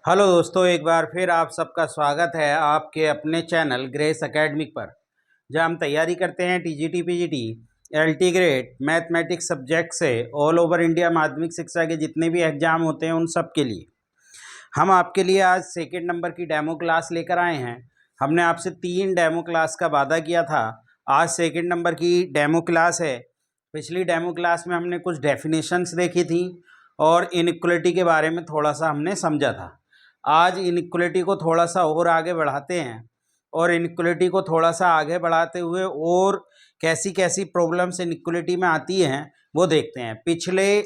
Hello दोस्तों, एक बार फिर आप सबका स्वागत है आपके अपने चैनल ग्रेस एकेडमिक पर, जहां हम तैयारी करते हैं TGT PGT LT grade mathematics subject से ऑल ओवर इंडिया माध्यमिक शिक्षा के जितने भी एग्जाम होते हैं उन सब के लिए। हम आपके लिए आज सेकंड नंबर की डेमो क्लास लेकर आए हैं। हमने आपसे 3 डेमो क्लास का वादा किया था। आज सेकंड नंबर की डेमो क्लास है। पिछली डेमो क्लास में हमने कुछ डेफिनेशंस देखी थी और इनइक्वलिटी के बारे में थोड़ा सा हमने समझा था। आज इनइक्वलिटी को थोड़ा सा और आगे बढ़ाते हैं और इनइक्वलिटी को थोड़ा सा आगे बढ़ाते हुए और कैसी कैसी प्रॉब्लम्स इनइक्वलिटी में आती हैं वो देखते हैं। पिछले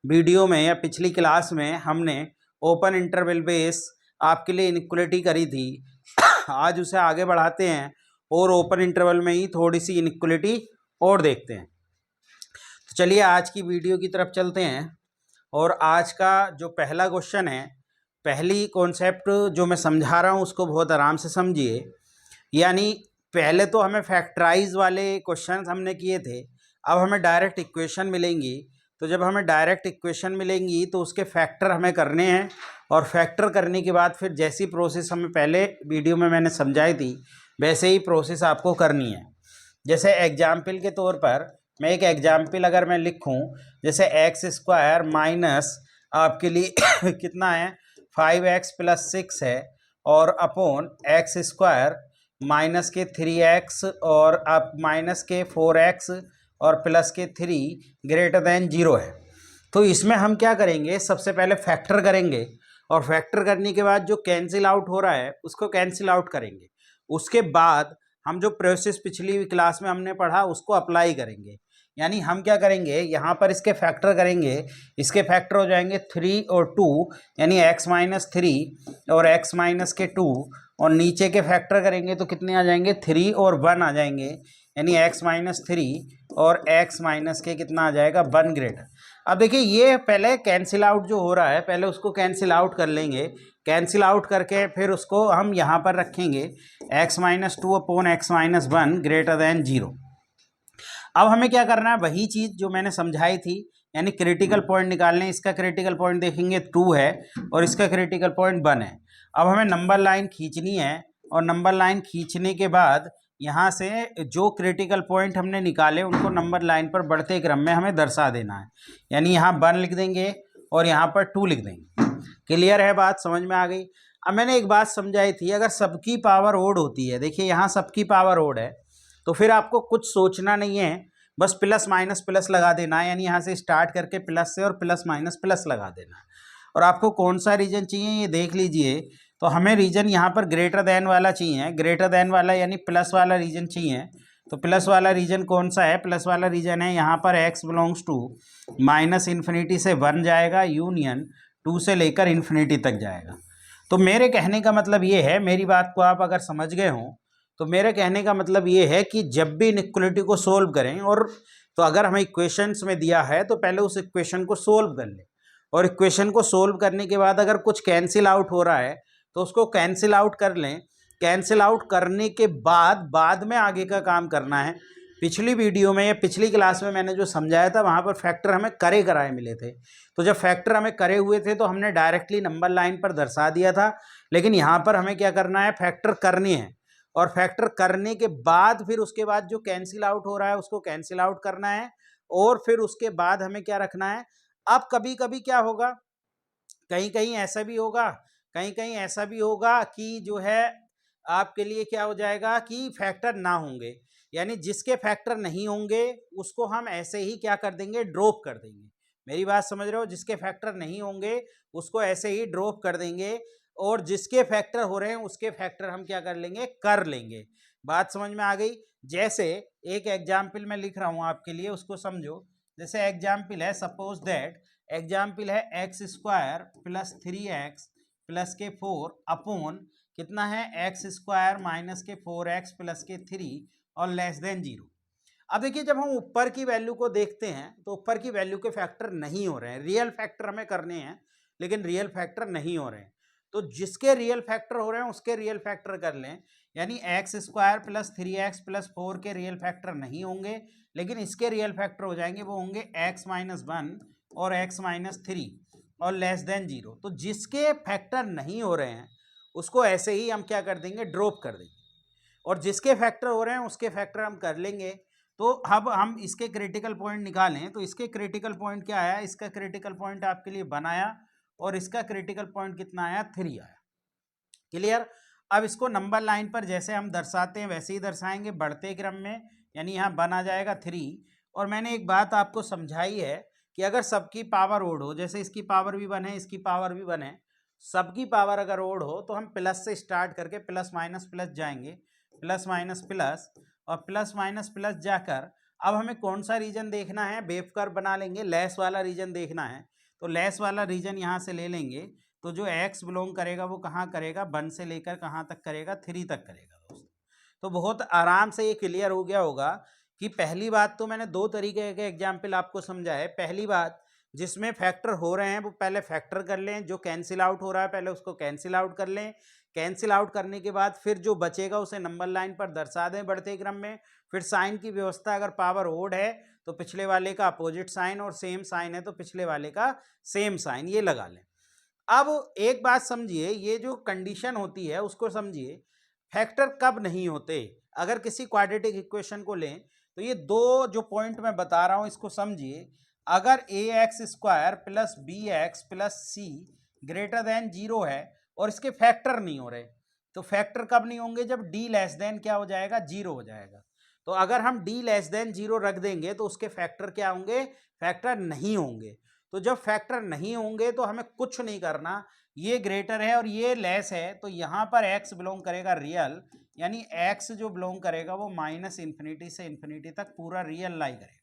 वीडियो में या पिछली क्लास में हमने ओपन इंटरवल बेस आपके लिए इनइक्वलिटी करी थी। आज उसे आगे बढ़ाते हैं और ओपन इंटरवल में ही थोड़ी सी इनइक्वलिटी और देखते हैं। तो चलिए आज की वीडियो की तरफ चलते हैं और आज का जो पहला क्वेश्चन है, पहली कॉन्सेप्ट जो मैं समझा रहा हूँ उसको बहुत आराम से समझिए। यानी पहले तो हमें फैक्टराइज वाले क्वेश्चन हमने किए थे, अब हमें डायरेक्ट इक्वेशन मिलेंगी। तो जब हमें डायरेक्ट इक्वेशन मिलेंगी तो उसके फैक्टर हमें करने हैं और फैक्टर करने के बाद फिर जैसी प्रोसेस हमें पहले वीडियो में मैंने समझाई थी वैसे ही प्रोसेस आपको करनी है। जैसे एग्जाम्पल के तौर पर मैं एक एग्जाम्पल अगर मैं लिखूं, जैसे एक्स स्क्वायर माइनस आपके लिए कितना है 5x+6 है और अपॉन एक्स स्क्वायर माइनस के 3x और अब माइनस के 4x और प्लस के 3 ग्रेटर देन 0 है। तो इसमें हम क्या करेंगे, सबसे पहले फैक्टर करेंगे और फैक्टर करने के बाद जो कैंसिल आउट हो रहा है उसको कैंसिल आउट करेंगे। उसके बाद हम जो प्रोसेस पिछली क्लास में हमने पढ़ा उसको अप्लाई करेंगे। यानी हम क्या करेंगे, यहाँ पर इसके फैक्टर करेंगे। इसके फैक्टर हो जाएंगे 3 और 2 यानी x-3 और x-2 और नीचे के फैक्टर करेंगे तो कितने आ जाएंगे 3 और 1 आ जाएंगे यानी x-3 और x- के कितना आ जाएगा 1 ग्रेटर। अब देखिए ये पहले कैंसिल आउट जो हो रहा है पहले उसको कैंसिल आउट कर लेंगे। कैंसिल आउट करके फिर उसको हम यहाँ पर रखेंगे x-2 upon x-1 greater than 0। अब हमें क्या करना है, वही चीज़ जो मैंने समझाई थी, यानी क्रिटिकल पॉइंट निकालने। इसका क्रिटिकल पॉइंट देखेंगे 2 है और इसका क्रिटिकल पॉइंट 1 है। अब हमें नंबर लाइन खींचनी है और नंबर लाइन खींचने के बाद यहाँ से जो क्रिटिकल पॉइंट हमने निकाले उनको नंबर लाइन पर बढ़ते क्रम में हमें दर्शा देना है। यानी यहाँ 1 लिख देंगे और यहाँ पर 2 लिख देंगे। क्लियर है, बात समझ में आ गई। अब मैंने एक बात समझाई थी, अगर सबकी पावर ओड होती है, देखिए यहाँ सबकी पावर ओड है तो फिर आपको कुछ सोचना नहीं है, बस प्लस माइनस प्लस लगा देना है। यानी यहाँ से स्टार्ट करके प्लस से और प्लस माइनस प्लस लगा देना है। और आपको कौन सा रीजन चाहिए ये देख लीजिए। तो हमें रीजन यहाँ पर ग्रेटर देन वाला चाहिए, ग्रेटर देन वाला यानी प्लस वाला रीजन चाहिए। तो प्लस वाला रीजन कौन सा है, प्लस वाला रीजन है यहाँ पर x बिलोंग्स टू -इन्फिनिटी से 1 जाएगा, यूनियन 2 से लेकर इन्फिनिटी तक जाएगा। तो मेरे कहने का मतलब ये है, मेरी बात को आप अगर समझ गए हों तो मेरे कहने का मतलब ये है कि जब भी इनइक्वलिटी को सोल्व करें और तो अगर हमें इक्वेशंस में दिया है तो पहले उस इक्वेशन को सोल्व कर लें और इक्वेशन को सोल्व करने के बाद अगर कुछ कैंसिल आउट हो रहा है तो उसको कैंसिल आउट कर लें। कैंसिल आउट करने के बाद में आगे का काम करना है। पिछली वीडियो में या पिछली क्लास में मैंने जो समझाया था वहाँ पर फैक्टर हमें करे कराए मिले थे। तो जब फैक्टर हमें करे हुए थे तो हमने डायरेक्टली नंबर लाइन पर दर्शा दिया था, लेकिन यहाँ पर हमें क्या करना है, फैक्टर करनी है और फैक्टर करने के बाद फिर उसके बाद जो कैंसिल आउट हो रहा है उसको कैंसिल आउट करना है और फिर उसके बाद हमें क्या रखना है। अब कभी कभी क्या होगा, कहीं कहीं ऐसा भी होगा, कहीं कहीं ऐसा भी होगा कि जो है आपके लिए क्या हो जाएगा कि फैक्टर ना होंगे। यानी जिसके फैक्टर नहीं होंगे उसको हम ऐसे ही क्या कर देंगे, ड्रॉप कर देंगे। मेरी बात समझ रहे हो, जिसके फैक्टर नहीं होंगे उसको ऐसे ही ड्रॉप कर देंगे और जिसके फैक्टर हो रहे हैं उसके फैक्टर हम क्या कर लेंगे, कर लेंगे। बात समझ में आ गई। जैसे एक एग्जाम्पल मैं लिख रहा हूं आपके लिए, उसको समझो। जैसे एग्जाम्पल है, सपोज दैट एग्जाम्पल है x² + 3x + 4 अपॉन कितना है x² - के 4x + के 3 और लेस देन 0। अब देखिए जब हम ऊपर की वैल्यू को देखते हैं तो ऊपर की वैल्यू के फैक्टर नहीं हो रहे हैं, रियल फैक्टर हमें करने हैं लेकिन रियल फैक्टर नहीं हो रहे हैं। तो जिसके रियल फैक्टर हो रहे हैं उसके रियल फैक्टर कर लें। यानी x² + 3x + 4 के रियल फैक्टर नहीं होंगे लेकिन इसके रियल फैक्टर हो जाएंगे, वो होंगे x - 1 और x - 3। और लेस देन 0। तो जिसके फैक्टर नहीं हो रहे हैं उसको ऐसे ही हम क्या कर देंगे, ड्रॉप कर देंगे, और जिसके फैक्टर हो रहे हैं उसके फैक्टर हम कर लेंगे। तो अब हम इसके क्रिटिकल पॉइंट निकालें, तो इसके क्रिटिकल पॉइंट क्या आया, इसका क्रिटिकल पॉइंट आपके लिए बनाया और इसका क्रिटिकल पॉइंट कितना आया, 3 आया। क्लियर। अब इसको नंबर लाइन पर जैसे हम दर्शाते हैं वैसे ही दर्शाएंगे बढ़ते क्रम में, यानी यहाँ बन आ जाएगा 3। और मैंने एक बात आपको समझाई है कि अगर सबकी पावर ओड हो, जैसे इसकी पावर भी बने इसकी पावर भी बने, सबकी पावर अगर ओड हो तो हम प्लस से स्टार्ट करके प्लस माइनस प्लस जाएंगे, प्लस माइनस प्लस और प्लस माइनस प्लस जाकर अब हमें कौन सा रीजन देखना है, वेव कर्व बना लेंगे, लेस वाला रीजन देखना है। तो लेस वाला रीजन यहाँ से ले लेंगे, तो जो x बिलोंग करेगा वो कहाँ करेगा, 1 से लेकर कहाँ तक करेगा, 3 तक करेगा दोस्तों। तो बहुत आराम से ये क्लियर हो गया होगा कि पहली बात तो मैंने 2 तरीके के एग्जाम्पल आपको समझाए। पहली बात, जिसमें फैक्टर हो रहे हैं वो पहले फैक्टर कर लें, जो कैंसिल आउट हो रहा है पहले उसको कैंसिल आउट कर लें। कैंसिल आउट करने के बाद फिर जो बचेगा उसे नंबर लाइन पर दर्शा दें बढ़ते क्रम में। फिर साइन की व्यवस्था, अगर पावर ओड है तो पिछले वाले का अपोजिट साइन और सेम साइन है तो पिछले वाले का सेम साइन, ये लगा लें। अब एक बात समझिए, ये जो कंडीशन होती है उसको समझिए, फैक्टर कब नहीं होते। अगर किसी क्वाड्रेटिक इक्वेशन को लें तो ये 2 जो पॉइंट मैं बता रहा हूं इसको समझिए। अगर ax² प्लस bx प्लस सी ग्रेटर देन 0 है और इसके फैक्टर नहीं हो रहे, तो फैक्टर कब नहीं होंगे, जब d लेस देन क्या हो जाएगा, 0 हो जाएगा। तो अगर हम d लेस देन 0 रख देंगे तो उसके फैक्टर क्या होंगे, फैक्टर नहीं होंगे। तो जब फैक्टर नहीं होंगे तो हमें कुछ नहीं करना, ये ग्रेटर है और ये लेस है तो यहाँ पर x बिलोंग करेगा रियल, यानी x जो बिलोंग करेगा वो माइनस इन्फिनिटी से इन्फिनिटी तक पूरा रियल लाई करेगा।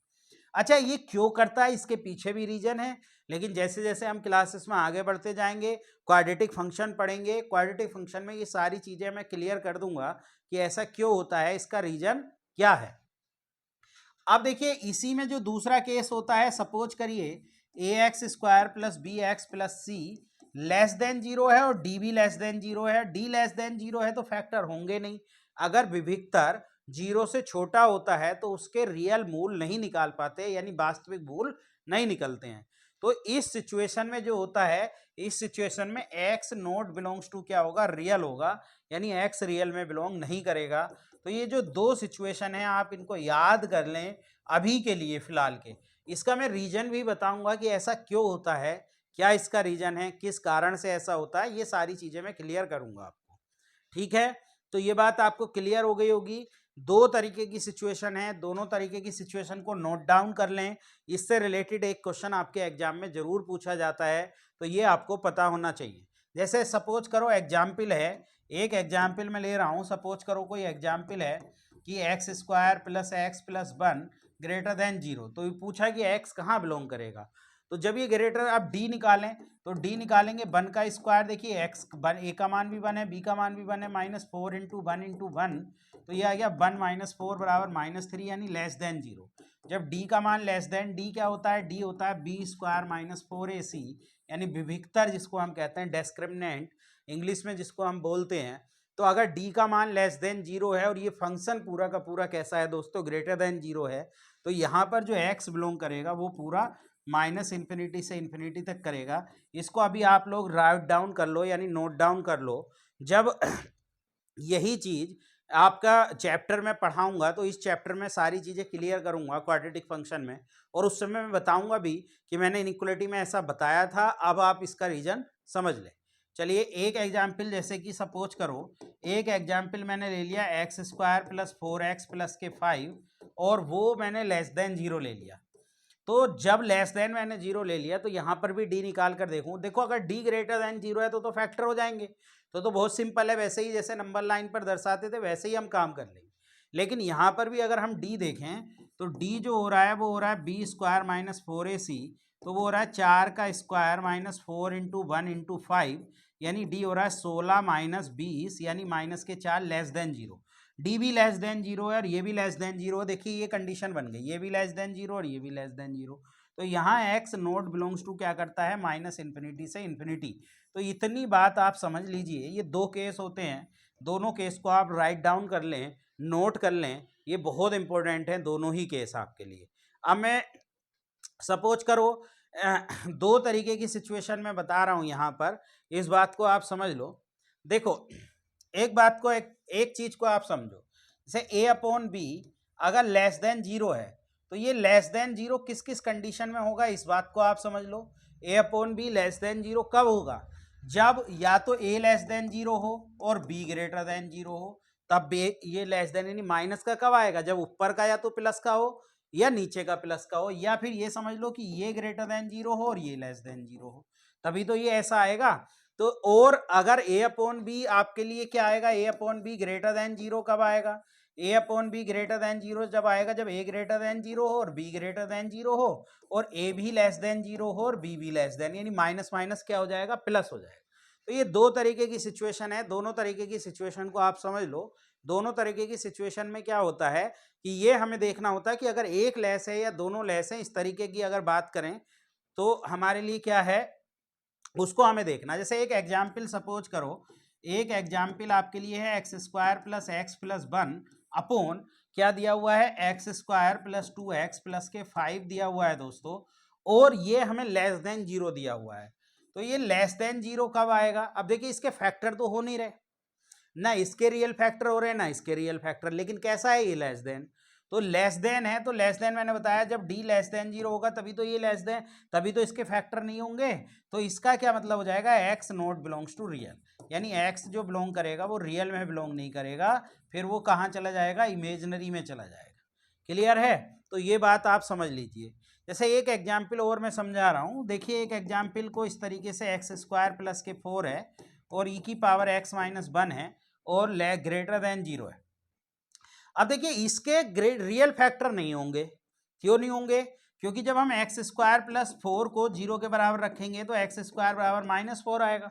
अच्छा, ये क्यों करता है, इसके पीछे भी रीजन है, लेकिन जैसे जैसे हम क्लासेस में आगे बढ़ते जाएंगे क्वाड्रेटिक फंक्शन पढ़ेंगे, क्वाड्रेटिक फंक्शन में ये सारी चीजें मैं क्लियर कर दूंगा कि ऐसा क्यों होता है, इसका रीजन क्या है। अब देखिए इसी में जो दूसरा केस होता है, सपोज करिए ax² प्लस bx प्लस सी लेस देन 0 है और d भी लेस देन 0 है। d लेस देन 0 है तो फैक्टर होंगे नहीं। अगर विभिक्तर 0 से छोटा होता है तो उसके रियल मूल नहीं निकाल पाते, यानी वास्तविक मूल नहीं निकलते हैं। तो इस सिचुएशन में जो होता है, इस सिचुएशन में x नॉट बिलोंग्स टू क्या होगा, रियल होगा, यानी x रियल में बिलोंग नहीं करेगा। तो ये जो 2 सिचुएशन है आप इनको याद कर लें अभी के लिए फिलहाल के। इसका मैं रीजन भी बताऊंगा कि ऐसा क्यों होता है, क्या इसका रीजन है, किस कारण से ऐसा होता है, ये सारी चीजें मैं क्लियर करूंगा आपको। ठीक है, तो ये बात आपको क्लियर हो गई होगी। 2 तरीके की सिचुएशन है, दोनों तरीके की सिचुएशन को नोट डाउन कर लें। इससे रिलेटेड एक क्वेश्चन आपके एग्जाम में जरूर पूछा जाता है, तो ये आपको पता होना चाहिए। जैसे सपोज करो एग्जाम्पल है, एक एग्जाम्पल मैं ले रहा हूं, सपोज करो कोई एग्जाम्पल है कि x² plus x plus 1 greater than 0। तो पूछा कि x कहाँ बिलोंग करेगा, तो जब ये ग्रेटर, आप d निकालें तो d निकालेंगे 1 का स्क्वायर, देखिए x a का मान भी 1 है, b का मान भी 1 है, -4 इंटू 1 इंटू 1, तो ये आ गया 1 - 4 बराबर -3, यानी लेस देन 0। जब d का मान लेस देन, d क्या होता है, d होता है b² - 4ac, यानी विभिक्तर जिसको हम कहते हैं, डिस्क्रिमिनेंट इंग्लिश में जिसको हम बोलते हैं। तो अगर d का मान लेस देन 0 है और ये फंक्शन पूरा का पूरा कैसा है दोस्तों, ग्रेटर देन 0 है, तो यहाँ पर जो x बिलोंग करेगा वो पूरा माइनस इन्फिनिटी से इन्फिनिटी तक करेगा। इसको अभी आप लोग राइट डाउन कर लो, यानी नोट डाउन कर लो। जब यही चीज आपका चैप्टर में पढ़ाऊंगा तो इस चैप्टर में सारी चीजें क्लियर करूंगा क्वाड्रेटिक फंक्शन में, और उस समय मैं बताऊंगा भी कि मैंने इनइक्वालिटी में ऐसा बताया था। अब आप इसका रीजन समझ लें। चलिए एक एग्जाम्पल, जैसे कि सपोज करो एक एग्जाम्पल मैंने ले लिया x² प्लस 4x प्लस के 5, और वो मैंने लेस देन 0 ले लिया। तो जब लेस देन मैंने 0 ले लिया तो यहाँ पर भी d निकाल कर देखूं, देखो अगर d ग्रेटर देन 0 है तो फैक्टर हो जाएंगे। तो बहुत सिंपल है, वैसे ही जैसे नंबर लाइन पर दर्शाते थे वैसे ही हम काम कर लेंगे। लेकिन यहाँ पर भी अगर हम d देखें तो d जो हो रहा है वो हो रहा है b² - 4ac, तो वो हो रहा है 4 का स्क्वायर -4 इंटू 1 इंटू 5, यानी d हो रहा है 16 - 20, यानी माइनस के 4 लेस देन 0। डी भी लेस देन 0 है और ये भी लेस देन 0। देखिए ये कंडीशन बन गई, ये भी लेस देन 0 और ये भी लेस देन 0। तो यहाँ x नॉट बिलोंग्स टू क्या करता है, माइनस इन्फिनिटी से इन्फिनिटी। तो इतनी बात आप समझ लीजिए, ये 2 केस होते हैं, दोनों केस को आप राइट डाउन कर लें, नोट कर लें, ये बहुत इंपॉर्टेंट है दोनों ही केस आपके लिए। अब मैं सपोज करो दो तरीके की सिचुएशन में बता रहा हूं यहाँ पर, इस बात को आप समझ लो। देखो एक बात को, एक चीज को आप समझो, जैसे a अपॉन बी अगर लेस देन जीरो है तो ये लेस देन जीरो किस किस कंडीशन में होगा, इस बात को आप समझ लो। a upon be less than zero कब होगा, जब या तो a लेस देन जीरो हो और b ग्रेटर देन जीरो हो, तब ये लेस देन यानी माइनस का कब आएगा, जब ऊपर का या तो प्लस का हो या नीचे का प्लस का हो, या फिर ये समझ लो कि ये ग्रेटर देन जीरो हो और ये लेस देन जीरो हो, तभी तो ये ऐसा आएगा। तो और अगर a अपॉन बी आपके लिए क्या आएगा, a upon be greater than zero कब आएगा, a upon be greater than zero जब आएगा जब a ग्रेटर देन जीरो हो और b ग्रेटर देन जीरो हो और a भी लेस देन जीरो हो और b भी लेस देन, यानी माइनस माइनस क्या हो जाएगा, प्लस हो जाएगा। तो ये दो तरीके की सिचुएशन है, दोनों तरीके की सिचुएशन को आप समझ लो। दोनों तरीके की सिचुएशन में क्या होता है कि ये हमें देखना होता है कि अगर एक लेस है या दोनों लेस है, इस तरीके की अगर बात करें तो हमारे लिए क्या है उसको हमें देखना। जैसे एक एग्जाम्पल सपोज करो, एक एग्जाम्पल आपके लिए है x square plus x plus one upon क्या दिया हुआ है, x square plus two x plus के 5 दिया हुआ है दोस्तों, और ये हमें लेस देन जीरो दिया हुआ है। तो ये लेस देन जीरो कब आएगा, अब देखिए इसके फैक्टर तो हो नहीं रहे, ना इसके रियल फैक्टर हो रहे हैं ना इसके रियल फैक्टर, लेकिन कैसा है ये लेस देन, तो लेस देन है, तो लेस देन मैंने बताया जब d लेस देन जीरो होगा तभी तो ये लेस देन, तभी तो इसके फैक्टर नहीं होंगे। तो इसका क्या मतलब हो जाएगा, x not belongs to real, यानी x जो बिलोंग करेगा वो रियल में बिलोंग नहीं करेगा, फिर वो कहाँ चला जाएगा, इमेजनरी में चला जाएगा। क्लियर है, तो ये बात आप समझ लीजिए। जैसे एक एग्जाम्पल और मैं समझा रहा हूँ, देखिए एक एग्जाम्पल को इस तरीके से एक्स स्क्वायर प्लस के 4 है और e की पावर x माइनस 1 है और ग्रेटर देन जीरो है। अब देखिए इसके रियल फैक्टर नहीं होंगे, क्यों नहीं होंगे, क्योंकि जब हम एक्स स्क्वायर प्लस 4 को जीरो के बराबर रखेंगे तो एक्स स्क्वायर बराबर -4 आएगा,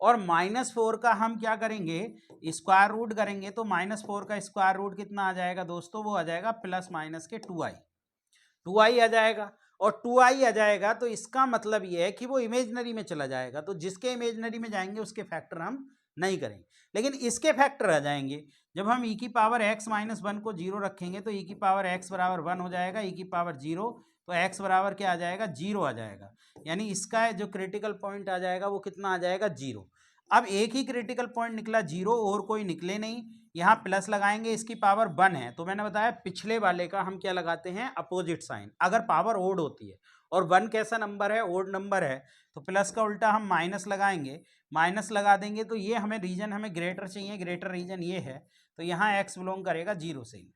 और -4 का हम क्या करेंगे, स्क्वायर रूट करेंगे, तो -4 का स्क्वायर रूट कितना आ जाएगा दोस्तों, वो आ जाएगा प्लस माइनस के 2i आ जाएगा, और 2i आ जाएगा तो इसका मतलब ये है कि वो इमेजनरी में चला जाएगा, तो जिसके इमेजनरी में जाएंगे उसके फैक्टर हम नहीं करेंगे, लेकिन इसके फैक्टर आ जाएंगे। जब हम e की पावर x माइनस 1 को जीरो रखेंगे तो e की पावर x बराबर 1 हो जाएगा, e की पावर जीरो तो x बराबर क्या आ जाएगा, जीरो आ जाएगा, यानी इसका जो क्रिटिकल पॉइंट आ जाएगा वो कितना आ जाएगा, जीरो। अब एक ही क्रिटिकल पॉइंट निकला जीरो, और कोई निकले नहीं, यहाँ प्लस लगाएंगे, इसकी पावर 1 है, तो मैंने बताया पिछले वाले का हम क्या लगाते हैं, अपोजिट साइन, अगर पावर ओड होती है, और 1 कैसा नंबर है, ओड नंबर है, तो प्लस का उल्टा हम माइनस लगाएंगे, माइनस लगा देंगे, तो ये हमें रीजन हमें ग्रेटर चाहिए, ग्रेटर रीजन ये है, तो यहाँ x बिलोंग करेगा जीरो से ही।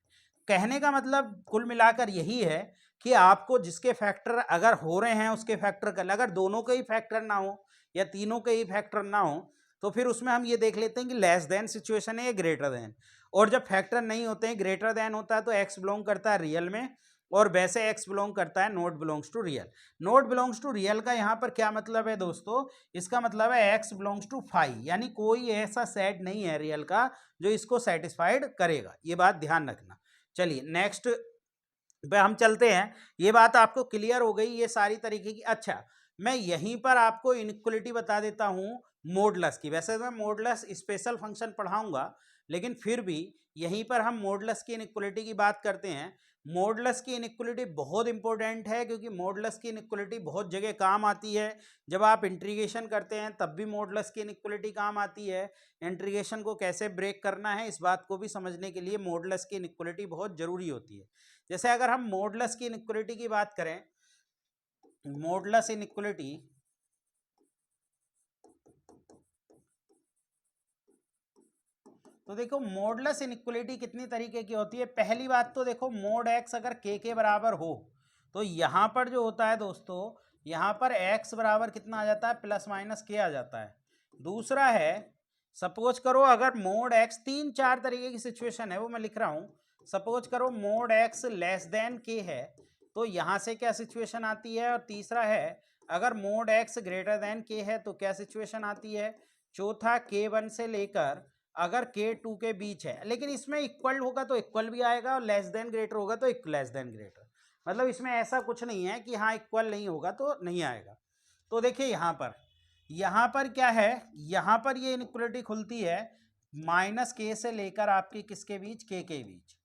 कहने का मतलब कुल मिलाकर यही है कि आपको जिसके फैक्टर अगर हो रहे हैं उसके फैक्टर कर, अगर दोनों के ही फैक्टर ना हो या तीनों के ही फैक्टर ना हो तो फिर उसमें हम ये देख लेते हैं कि लेस देन सिचुएशन है या ग्रेटर देन, और जब फैक्टर नहीं होते हैं, ग्रेटर देन होता है तो x बिलोंग करता है रियल में, और वैसे x बिलोंग करता है not belongs to real. Not belongs to real का यहाँ पर क्या मतलब है दोस्तों, इसका मतलब है x बिलोंग्स टू फाई, यानी कोई ऐसा सेट नहीं है रियल का जो इसको सेटिस्फाइड करेगा, ये बात ध्यान रखना। चलिए नेक्स्ट पे हम चलते हैं, ये बात आपको क्लियर हो गई ये सारी तरीके की। अच्छा मैं यहीं पर आपको इनइक्वलिटी बता देता हूं मॉडुलस की, वैसे मैं मॉडुलस स्पेशल फंक्शन पढ़ाऊंगा, लेकिन फिर भी यहीं पर हम मॉडुलस की इनइक्वलिटी की बात करते हैं। मॉडुलस की इनइक्वलिटी बहुत इंपॉर्टेंट है, क्योंकि मॉडुलस की इनइक्वलिटी बहुत जगह काम आती है, जब आप इंटीग्रेशन करते हैं तब भी मॉडुलस की इनइक्वलिटी काम आती है, इंटीग्रेशन को कैसे ब्रेक करना है इस बात को भी समझने के लिए मॉडुलस की इनइक्वलिटी बहुत जरूरी होती है। जैसे अगर हम मॉडुलस की इनइक्वलिटी की बात करें, मॉडुलस इनइक्वलिटी तो देखो मॉडुलस इनइक्वलिटी कितनी तरीके की होती है। पहली बात तो देखो मोड x अगर k के बराबर हो तो यहाँ पर जो होता है दोस्तों, यहाँ पर x बराबर कितना आ जाता है, प्लस माइनस k आ जाता है। दूसरा है सपोज करो अगर मोड x, तीन चार तरीके की सिचुएशन है वो मैं लिख रहा हूँ, सपोज करो mode x less than k है तो यहाँ से क्या सिचुएशन आती है, और तीसरा है अगर mode x greater than k है तो क्या सिचुएशन आती है, चौथा k1 से लेकर अगर k2 के बीच है, लेकिन इसमें इक्वल होगा तो इक्वल भी आएगा और लेस देन ग्रेटर होगा तो लेस देन ग्रेटर, मतलब इसमें ऐसा कुछ नहीं है कि हाँ इक्वल नहीं होगा तो नहीं आएगा। तो देखिए यहाँ पर क्या है, यहाँ पर ये इनइक्वलिटी खुलती है माइनस के से लेकर आपके किसके बीच, के बीच,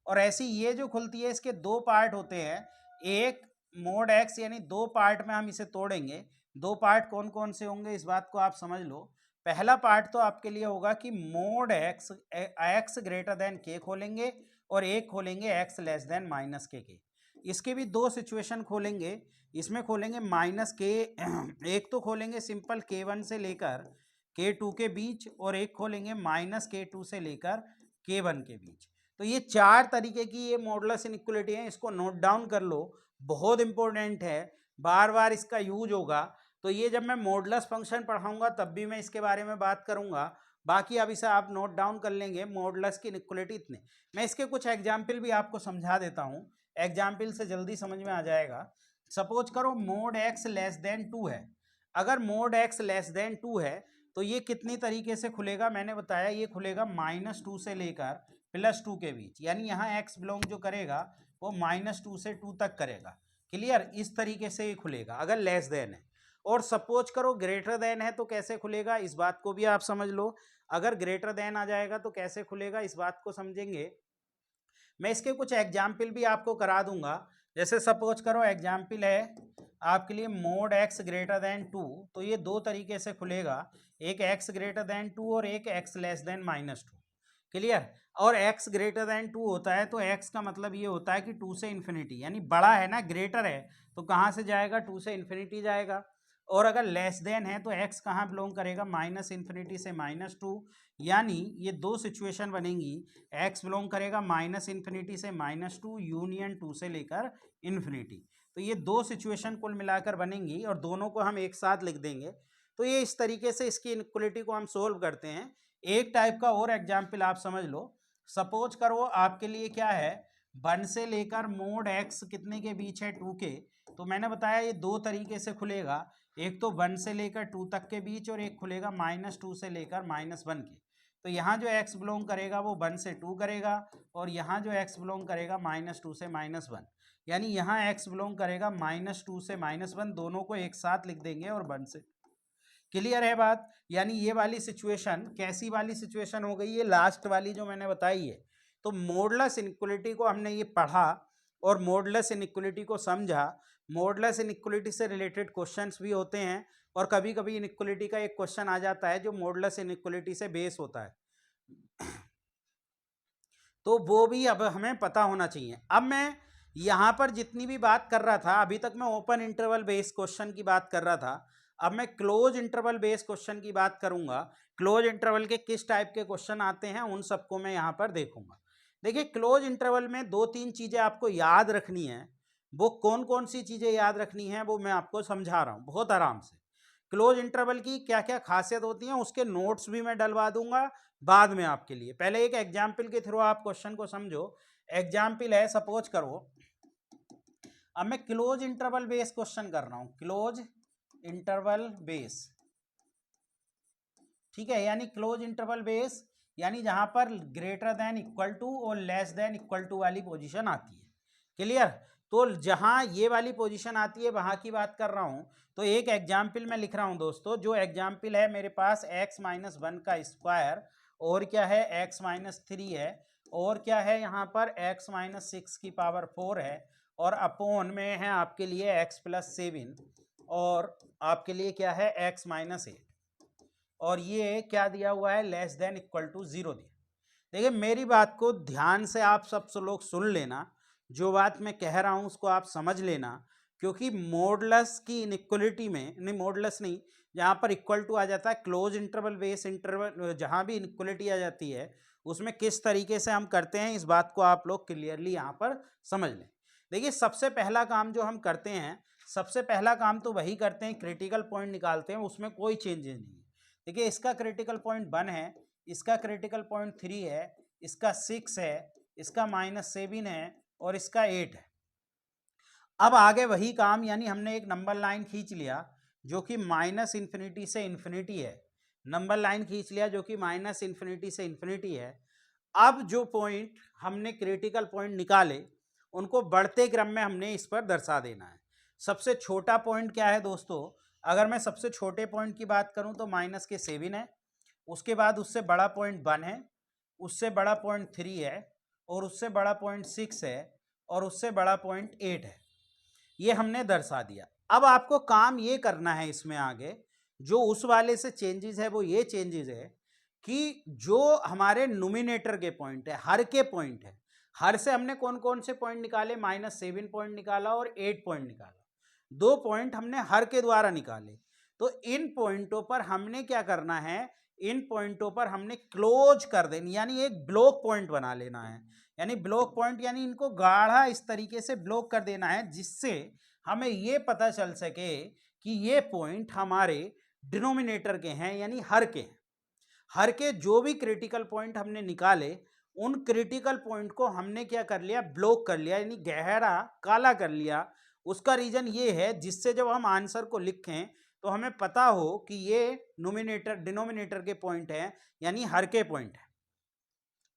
और ऐसी ये जो खुलती है इसके दो पार्ट होते हैं, एक मोड एक्स यानी दो पार्ट में हम इसे तोड़ेंगे। दो पार्ट कौन कौन से होंगे इस बात को आप समझ लो। पहला पार्ट तो आपके लिए होगा कि mode x x greater than के खोलेंगे और एक खोलेंगे एक्स लेस देन माइनस के। इसके भी दो सिचुएशन खोलेंगे। इसमें खोलेंगे माइनस के एक तो खोलेंगे सिंपल k1 से लेकर k2 के बीच और एक खोलेंगे माइनस k2 से लेकर k1 के बीच। तो ये चार तरीके की ये मॉडुलस इनइक्वालिटी है, इसको नोट डाउन कर लो, बहुत इंपॉर्टेंट है, बार बार इसका यूज होगा। तो ये जब मैं मॉडुलस फंक्शन पढ़ाऊंगा तब भी मैं इसके बारे में बात करूंगा। बाकी अब इसे आप नोट डाउन कर लेंगे, मॉडुलस की इनइक्वालिटी इतने। मैं इसके कुछ एग्जाम्पल भी आपको समझा देता हूँ, एग्जाम्पल से जल्दी समझ में आ जाएगा। सपोज करो मोड एक्स लेस देन 2 है। अगर मोड एक्स लेस देन 2 है तो ये कितनी तरीके से खुलेगा, मैंने बताया ये खुलेगा -2 से लेकर +2 के बीच, यानी यहाँ x बिलोंग जो करेगा वो -2 से 2 तक करेगा। क्लियर, इस तरीके से ये खुलेगा अगर लेस देन है। और सपोज करो ग्रेटर देन है तो कैसे खुलेगा इस बात को भी आप समझ लो। अगर ग्रेटर देन आ जाएगा तो कैसे खुलेगा इस बात को समझेंगे। मैं इसके कुछ एग्जाम्पल भी आपको करा दूंगा। जैसे सपोज करो एग्जाम्पल है आपके लिए मोड एक्स ग्रेटर देन 2, तो ये दो तरीके से खुलेगा, एक एक्स ग्रेटर देन 2 और एक एक्स लेस देन -2। क्लियर, और x ग्रेटर देन 2 होता है तो x का मतलब ये होता है कि 2 से इन्फिनिटी, यानी बड़ा है ना, ग्रेटर है तो कहाँ से जाएगा, 2 से इन्फिनिटी जाएगा। और अगर लेस देन है तो x कहाँ बिलोंग करेगा, -इन्फिनिटी से -2, यानी ये दो सिचुएशन बनेंगी, x बिलोंग करेगा -इन्फिनिटी से -2 यूनियन 2 से लेकर इन्फिनिटी। तो ये दो सिचुएशन कुल मिलाकर बनेंगी और दोनों को हम एक साथ लिख देंगे। तो ये इस तरीके से इसकी इनइक्वालिटी को हम सोल्व करते हैं। एक टाइप का और एग्जाम्पल आप समझ लो। सपोज करो आपके लिए क्या है, 1 से लेकर मोड एक्स कितने के बीच है, 2 के। तो मैंने बताया ये दो तरीके से खुलेगा, एक तो 1 से लेकर 2 तक के बीच और एक खुलेगा -2 से लेकर -1 के। तो यहाँ जो x बिलोंग करेगा वो 1 से 2 करेगा और यहाँ जो x बिलोंग करेगा -2 से -1, यानी यहाँ x बिलोंग करेगा -2 से -1, दोनों को एक साथ लिख देंगे और 1 से। क्लियर है बात, यानी ये वाली सिचुएशन कैसी वाली सिचुएशन हो गई, ये लास्ट वाली जो मैंने बताई है। तो मॉडुलस इनइक्वालिटी को हमने ये पढ़ा और मॉडुलस इनइक्वालिटी को समझा। मॉडुलस इनइक्वालिटी से रिलेटेड क्वेश्चंस भी होते हैं और कभी कभी इनइक्वालिटी का एक क्वेश्चन आ जाता है जो मॉडुलस इनइक्वालिटी से बेस होता है, तो वो भी अब हमें पता होना चाहिए। अब मैं यहाँ पर जितनी भी बात कर रहा था, अभी तक मैं ओपन इंटरवल बेस्ड क्वेश्चन की बात कर रहा था, अब मैं क्लोज इंटरवल बेस्ड क्वेश्चन की बात करूंगा। क्लोज इंटरवल के किस टाइप के क्वेश्चन आते हैं उन सबको मैं यहाँ पर देखूंगा। देखिए क्लोज इंटरवल में दो तीन चीज़ें आपको याद रखनी है। वो कौन कौन सी चीज़ें याद रखनी है वो मैं आपको समझा रहा हूँ बहुत आराम से। क्लोज इंटरवल की क्या क्या खासियत होती है उसके नोट्स भी मैं डलवा दूंगा बाद में आपके लिए। पहले एक एग्जाम्पल के थ्रू आप क्वेश्चन को समझो। एग्जाम्पल है, सपोज करो अब मैं क्लोज इंटरवल बेस क्वेश्चन कर रहा हूं, क्लोज इंटरवल बेस, ठीक है, यानी क्लोज इंटरवल बेस यानी जहां पर ग्रेटर देन इक्वल टू और लेस देन इक्वल टू वाली पोजीशन आती है। क्लियर, तो जहां ये वाली पोजीशन आती है वहां की बात कर रहा हूं। तो एक एग्जाम्पल मैं लिख रहा हूं दोस्तों, जो एग्जाम्पल है मेरे पास x-1 का स्क्वायर और क्या है x-3 है और क्या है यहाँ पर x-6 की पावर 4 है और अपोन में है आपके लिए x+7 और आपके लिए क्या है x-8 और ये क्या दिया हुआ है लेस देन इक्वल टू 0 दिया। देखिए मेरी बात को ध्यान से आप सब लोग सुन लेना, जो बात मैं कह रहा हूं उसको आप समझ लेना, क्योंकि मॉडुलस की इनइक्वालिटी में, नहीं मॉडुलस नहीं, जहां पर इक्वल टू आ जाता है क्लोज इंटरवल बेस इंटरवल, जहां भी इनइक्वालिटी आ जाती है उसमें किस तरीके से हम करते हैं इस बात को आप लोग क्लियरली यहाँ पर समझ लें। देखिए सबसे पहला काम जो हम करते हैं, सबसे पहला काम तो वही करते हैं, क्रिटिकल पॉइंट निकालते हैं, उसमें कोई चेंजेस नहीं है। देखिए इसका क्रिटिकल पॉइंट 1 है, इसका क्रिटिकल पॉइंट 3 है, इसका 6 है, इसका -7 है और इसका 8 है। अब आगे वही काम, यानी हमने एक नंबर लाइन खींच लिया जो कि -इन्फिनिटी से इन्फिनिटी है, नंबर लाइन खींच लिया जो कि -इन्फिनिटी से इन्फिनिटी है। अब जो पॉइंट हमने क्रिटिकल पॉइंट निकाले उनको बढ़ते क्रम में हमने इस पर दर्शा देना है। सबसे छोटा पॉइंट क्या है दोस्तों, अगर मैं सबसे छोटे पॉइंट की बात करूं तो -7 है, उसके बाद उससे बड़ा पॉइंट 1 है, उससे बड़ा पॉइंट 3 है और उससे बड़ा पॉइंट 6 है और उससे बड़ा पॉइंट 8 है। ये हमने दर्शा दिया। अब आपको काम ये करना है इसमें आगे, जो उस वाले से चेंजेस है वो ये चेंजेस है कि जो हमारे नोमिनेटर के पॉइंट है, हर के पॉइंट है, हर से हमने कौन कौन से पॉइंट निकाले, -7 पॉइंट निकाला और 8 पॉइंट निकाला, 2 पॉइंट हमने हर के द्वारा निकाले। तो इन पॉइंटों पर हमने क्या करना है, इन पॉइंटों पर हमने क्लोज कर देनी, यानी एक ब्लॉक पॉइंट बना लेना है। यानी ब्लॉक पॉइंट यानी इनको गाढ़ा इस तरीके से ब्लॉक कर देना है जिससे हमें ये पता चल सके कि ये पॉइंट हमारे डिनोमिनेटर के हैं, यानी हर के हैं। हर के जो भी क्रिटिकल पॉइंट हमने निकाले, उन क्रिटिकल पॉइंट को हमने क्या कर लिया, ब्लॉक कर लिया, यानी गहरा काला कर लिया। उसका रीजन ये है जिससे जब हम आंसर को लिखें तो हमें पता हो कि ये नोमिनेटर डिनोमिनेटर के पॉइंट है, यानी हर के पॉइंट है।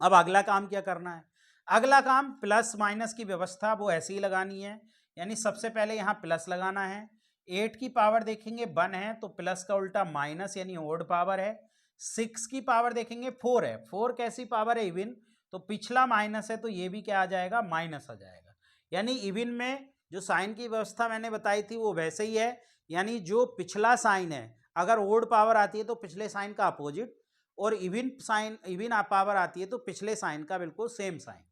अब अगला काम क्या करना है, अगला काम प्लस माइनस की व्यवस्था वो ऐसे ही लगानी है। यानी सबसे पहले यहाँ प्लस लगाना है, 8 की पावर देखेंगे 1 है तो प्लस का उल्टा माइनस यानी ओड पावर है। 6 की पावर देखेंगे 4 है, 4 कैसी पावर है, इविन, तो पिछला माइनस है तो ये भी क्या आ जाएगा, माइनस आ जाएगा। यानी इविन में जो साइन की व्यवस्था मैंने बताई थी वो वैसे ही है, यानी जो पिछला साइन है अगर ओड पावर आती है तो पिछले साइन का अपोजिट, और इविन साइन इविन पावर आती है तो पिछले साइन का बिल्कुल सेम साइन।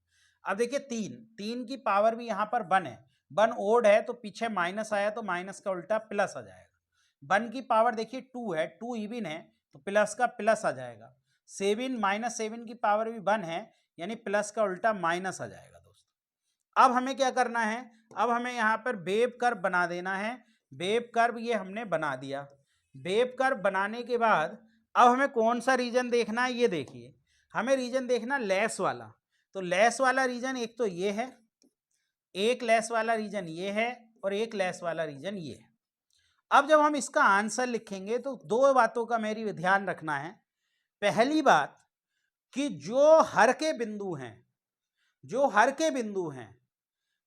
अब देखिए 3 की पावर भी यहाँ पर 1 है, 1 ओड है तो पीछे माइनस आया तो माइनस का उल्टा प्लस आ जाएगा। 1 की पावर देखिए 2 है, 2 इविन है तो प्लस का प्लस आ जाएगा। 7 की पावर भी 1 है यानी प्लस का उल्टा माइनस आ जाएगा दोस्तों। अब हमें क्या करना है, अब हमें यहाँ पर वेव कर्व बना देना है। वेव कर्व ये हमने बना दिया। वेव कर्व बनाने के बाद अब हमें कौन सा रीजन देखना है, ये देखिए, हमें रीजन देखना लेस वाला। तो लेस वाला रीजन एक तो ये है, एक लेस वाला रीजन ये है, और एक लेस वाला रीजन ये है। अब जब हम इसका आंसर लिखेंगे तो 2 बातों का मेरी ध्यान रखना है। पहली बात कि जो हर के बिंदु हैं, जो हर के बिंदु हैं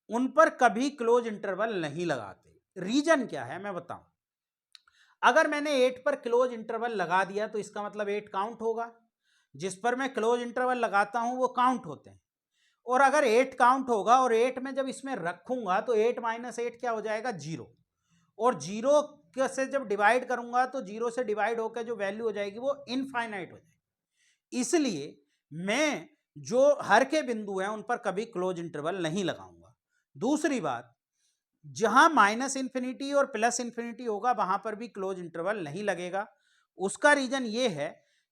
उन पर कभी क्लोज इंटरवल नहीं लगाते। रीजन क्या है मैं बताऊं, अगर मैंने 8 पर क्लोज इंटरवल लगा दिया तो इसका मतलब 8 काउंट होगा, जिस पर मैं क्लोज इंटरवल लगाता हूं वो काउंट होते हैं। और अगर 8 काउंट होगा और 8 में जब इसमें रखूंगा तो 8 - 8 क्या हो जाएगा, 0। और 0 से जब डिवाइड करूंगा तो 0 से डिवाइड होकर जो वैल्यू हो जाएगी वो इनफाइनाइट हो जाएगी। इसलिए मैं जो हर के बिंदु हैं उन पर कभी क्लोज इंटरवल नहीं लगाऊंगा। दूसरी बात, जहां -इन्फिनिटी और +इन्फिनिटी होगा वहां पर भी क्लोज इंटरवल नहीं लगेगा। उसका रीजन ये है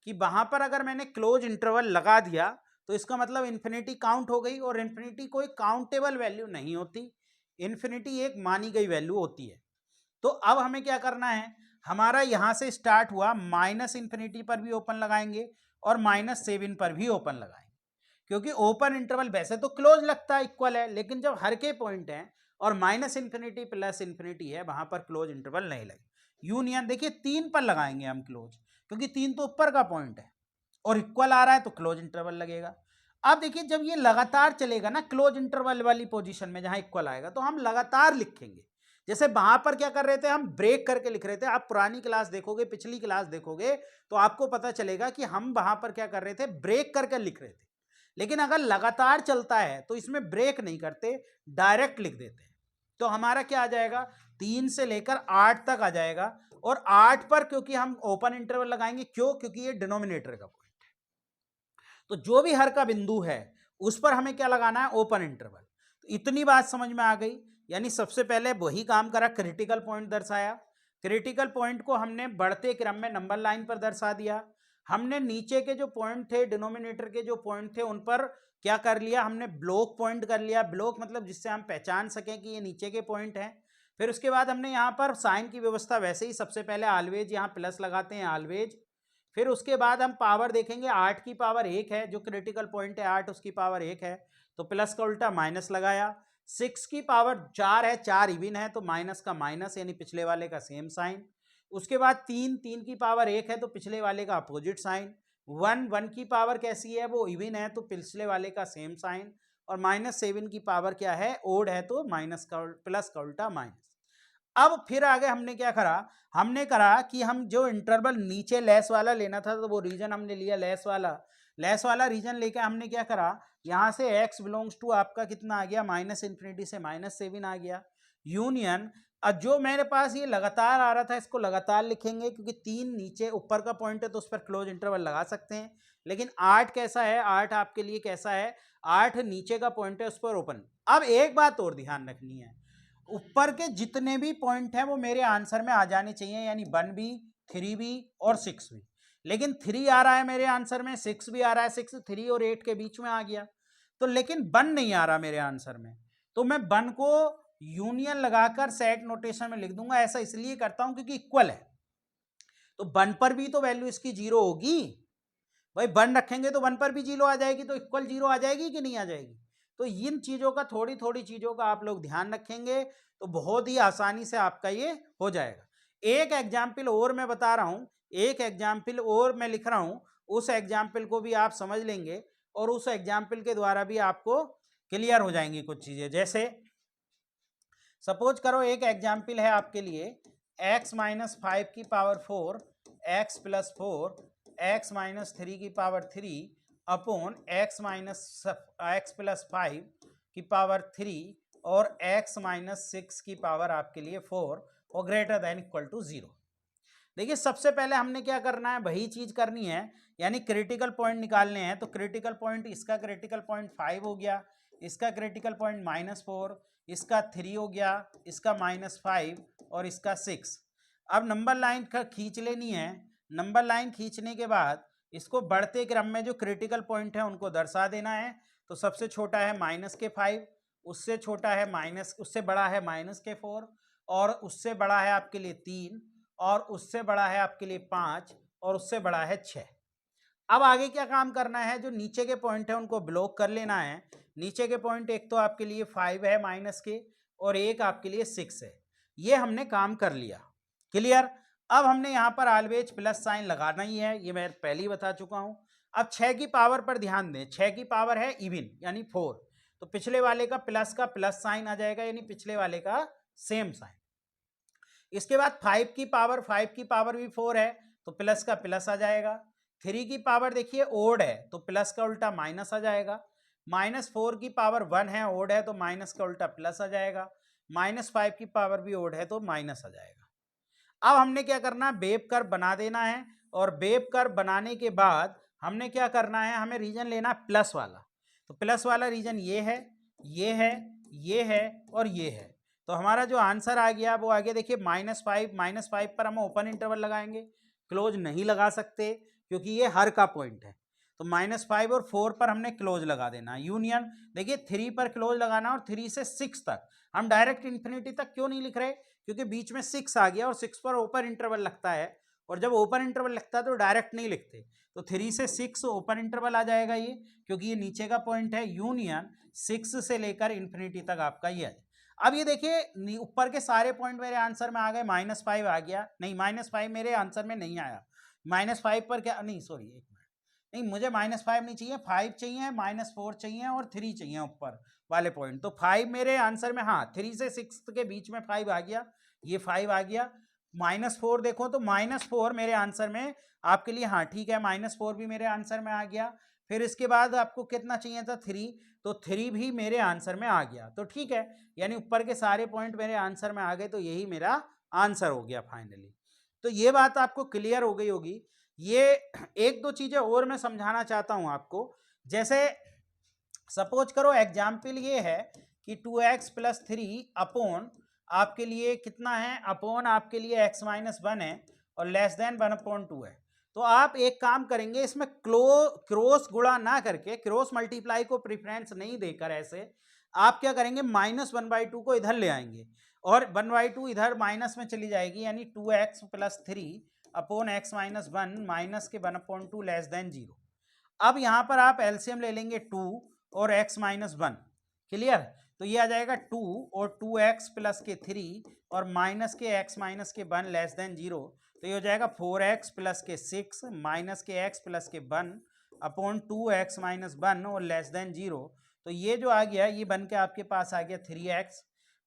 कि वहां पर अगर मैंने क्लोज इंटरवल लगा दिया तो इसका मतलब इन्फिनिटी काउंट हो गई, और इन्फिनिटी कोई काउंटेबल वैल्यू नहीं होती, इन्फिनिटी एक मानी गई वैल्यू होती है। तो अब हमें क्या करना है, हमारा यहां से स्टार्ट हुआ, -इन्फिनिटी पर भी ओपन लगाएंगे और -7 पर भी ओपन लगाएंगे, क्योंकि ओपन इंटरवल वैसे तो क्लोज लगता है, इक्वल है, लेकिन जब हर के पॉइंट हैं और -इन्फिनिटी +इन्फिनिटी है वहां पर क्लोज इंटरवल नहीं लगे। यूनियन देखिए 3 पर लगाएंगे हम क्लोज, क्योंकि 3 तो ऊपर का पॉइंट है और इक्वल आ रहा है तो क्लोज इंटरवल लगेगा। अब देखिए जब ये लगातार चलेगा ना क्लोज इंटरवल वाली पोजीशन में जहां इक्वल आएगा तो हम लगातार लिखेंगे। जैसे वहां पर क्या कर रहे थे, हम ब्रेक करके लिख रहे थे। आप पुरानी क्लास देखोगे, पिछली क्लास देखोगे तो आपको पता चलेगा कि हम वहां पर क्या कर रहे थे, ब्रेक करके लिख रहे थे। लेकिन अगर लगातार चलता है तो इसमें ब्रेक नहीं करते, डायरेक्ट लिख देते हैं। तो हमारा क्या आ जाएगा, 3 से लेकर 8 तक आ जाएगा। और 8 पर क्योंकि हम ओपन इंटरवल लगाएंगे, क्यों, क्योंकि ये डिनोमिनेटर का पॉइंट है। तो जो भी हर का बिंदु है उस पर हमें क्या लगाना है, ओपन इंटरवल। तो इतनी बात समझ में आ गई। यानी सबसे पहले वही काम करा, क्रिटिकल पॉइंट दर्शाया। क्रिटिकल पॉइंट को हमने बढ़ते क्रम में नंबर लाइन पर दर्शा दिया। हमने नीचे के जो पॉइंट थे, डिनोमिनेटर के जो पॉइंट थे, उन पर क्या कर लिया, हमने ब्लॉक पॉइंट कर लिया। ब्लॉक मतलब जिससे हम पहचान सकें कि ये नीचे के पॉइंट हैं। फिर उसके बाद हमने यहाँ पर साइन की व्यवस्था वैसे ही, सबसे पहले ऑलवेज यहाँ प्लस लगाते हैं, ऑलवेज। फिर उसके बाद हम पावर देखेंगे, 8 की पावर 1 है, जो क्रिटिकल पॉइंट है 8 उसकी पावर 1 है तो प्लस का उल्टा माइनस लगाया। 6 की पावर 4 है, 4 इविन है तो माइनस का माइनस यानी पिछले वाले का सेम साइन। उसके बाद 3 की पावर 1 है तो पिछले वाले का अपोजिट साइन। 1 की पावर कैसी है, वो इविन है तो पिछले वाले का सेम साइन। और -7 की पावर क्या है, ओड है तो माइनस का प्लस का उल्टा माइनस। अब फिर आगे हमने क्या करा, हमने करा कि हम जो इंटरवल नीचे लेस वाला लेना था तो वो रीजन हमने लिया लेस वाला। लेस वाला रीजन लेके हमने क्या करा, यहाँ से x बिलोंग्स टू आपका कितना आ गया, -इन्फिनिटी से -7 आ गया। यूनियन। अब जो मेरे पास ये लगातार आ रहा था इसको लगातार लिखेंगे, क्योंकि 3 नीचे ऊपर का पॉइंट है तो उस पर क्लोज इंटरवल लगा सकते हैं। लेकिन 8 कैसा है, 8 आपके लिए कैसा है, 8 नीचे का पॉइंट है उस पर ओपन। अब एक बात और ध्यान रखनी है, ऊपर के जितने भी पॉइंट हैं वो मेरे आंसर में आ जाने चाहिए, यानी 1 भी, 3 भी और 6 भी। लेकिन 3 आ रहा है मेरे आंसर में, 6 भी आ रहा है, 6 3 और 8 के बीच में आ गया। तो लेकिन 1 नहीं आ रहा मेरे आंसर में, तो मैं 1 को यूनियन लगाकर सेट नोटेशन में लिख दूंगा। ऐसा इसलिए करता हूं क्योंकि इक्वल है, तो 1 पर भी तो वैल्यू इसकी 0 होगी भाई। 1 रखेंगे तो 1 पर भी 0 आ जाएगी, तो इक्वल 0 आ जाएगी कि नहीं आ जाएगी। तो इन चीजों का, थोड़ी थोड़ी चीजों का आप लोग ध्यान रखेंगे तो बहुत ही आसानी से आपका ये हो जाएगा। एक एग्जाम्पल और मैं बता रहा हूं, एक एग्जाम्पल और मैं लिख रहा हूं, उस एग्जाम्पल को भी आप समझ लेंगे और उस एग्जाम्पल के द्वारा भी आपको क्लियर हो जाएंगी कुछ चीजें। जैसे सपोज करो एक एग्जाम्पल है आपके लिए, x माइनस 5 की power 4, x plus 4, x minus 3 की power 3 upon x minus x plus 5 की पावर 3 और x माइनस 6 की पावर आपके लिए 4 और ग्रेटर देन इक्वल टू 0। देखिए सबसे पहले हमने क्या करना है, वही चीज करनी है, यानी क्रिटिकल पॉइंट निकालने हैं। तो क्रिटिकल पॉइंट, इसका क्रिटिकल पॉइंट 5 हो गया, इसका क्रिटिकल पॉइंट -4, इसका 3 हो गया, इसका -5 और इसका 6। अब नंबर लाइन खींच लेनी है। नंबर लाइन खींचने के बाद इसको बढ़ते क्रम में जो क्रिटिकल पॉइंट है उनको दर्शा देना है। तो सबसे छोटा है -5, उससे छोटा है उससे बड़ा है -4 और उससे बड़ा है आपके लिए 3 और उससे बड़ा है आपके लिए 5 और उससे बड़ा है 6। अब आगे क्या काम करना है, जो नीचे के पॉइंट है उनको ब्लॉक कर लेना है। नीचे के पॉइंट एक तो आपके लिए 5 है माइनस के, और एक आपके लिए 6 है। ये हमने काम कर लिया, क्लियर। अब हमने यहाँ पर ऑलवेज प्लस साइन लगाना ही है, ये मैं पहले ही बता चुका हूँ। अब 6 की पावर पर ध्यान दें, 6 की पावर है इवन यानी 4, तो पिछले वाले का प्लस साइन आ जाएगा, यानी पिछले वाले का सेम साइन। इसके बाद 5 की पावर भी 4 है तो प्लस का प्लस आ जाएगा। 3 की पावर देखिए ओड है तो प्लस का उल्टा माइनस आ जाएगा। -4 की पावर 1 है, ओड है तो माइनस का उल्टा प्लस आ जाएगा। -5 की पावर भी ओड है तो माइनस आ जाएगा। अब हमने क्या करना है, वेव कर्व बना देना है, और वेव कर्व बनाने के बाद हमने क्या करना है, हमें रीजन लेना है प्लस वाला। तो प्लस वाला रीजन ये है, ये है, ये है और ये है। तो हमारा जो आंसर आ गया वो आ गया, देखिए -5 पर हम ओपन इंटरवल लगाएंगे, क्लोज नहीं लगा सकते क्योंकि ये हर का पॉइंट है। तो -5 और 4 पर हमने क्लोज लगा देना। यूनियन देखिए 3 पर क्लोज लगाना और 3 से 6 तक। हम डायरेक्ट इन्फिनिटी तक क्यों नहीं लिख रहे, क्योंकि बीच में 6 आ गया और 6 पर ओपन इंटरवल लगता है, और जब ओपन इंटरवल लगता है तो डायरेक्ट नहीं लिखते। तो 3 से 6 ओपन इंटरवल आ जाएगा ये, क्योंकि ये नीचे का पॉइंट है। यूनियन 6 से लेकर इन्फिनिटी तक आपका ये है। अब ये देखिए ऊपर के सारे पॉइंट मेरे आंसर में आ गए, -5 आ गया, नहीं -5 मेरे आंसर में नहीं आया। -5 पर क्या, नहीं सॉरी एक मिनट, नहीं मुझे -5 नहीं चाहिए, 5 चाहिए, -4 चाहिए और 3 चाहिए ऊपर वाले पॉइंट। तो 5 मेरे आंसर में, हाँ 3 से 6 के बीच में 5 आ गया, ये 5 आ गया। -4 देखो तो -4 मेरे आंसर में आपके लिए, हाँ ठीक है, -4 भी मेरे आंसर में आ गया। फिर इसके बाद आपको कितना चाहिए था, 3, तो 3 भी मेरे आंसर में आ गया। तो ठीक है, यानी ऊपर के सारे पॉइंट मेरे आंसर में आ गए, तो यही मेरा आंसर हो गया फाइनली। तो ये बात आपको क्लियर हो गई होगी। ये एक दो चीजें और मैं समझाना चाहता हूं आपको। जैसे सपोज करो एग्जाम्पल ये है कि 2x प्लस 3 अपॉन आपके लिए कितना है, अपॉन आपके लिए x माइनस 1 है और लेस देन 1/2 है। तो आप एक काम करेंगे, इसमें क्रॉस गुणा ना करके, क्रॉस मल्टीप्लाई को प्रिफरेंस नहीं देकर, ऐसे आप क्या करेंगे, -1/2 को इधर ले आएंगे और 1/2 इधर माइनस में चली जाएगी, यानी 2x plus 3 upon x minus 1 minus के 1/2 लेस देन 0। अब यहां पर आप एलसीएम ले लेंगे 2 और x माइनस 1, क्लियर। तो ये आ जाएगा 2 और 2x प्लस के 3 और माइनस के x माइनस के 1 लेस देन 0। तो ये हो जाएगा 4x प्लस के 6 माइनस के x प्लस के 1 अपॉन 2x माइनस 1 और लेस देन 0। तो ये जो आ गया, ये बन के आपके पास आ गया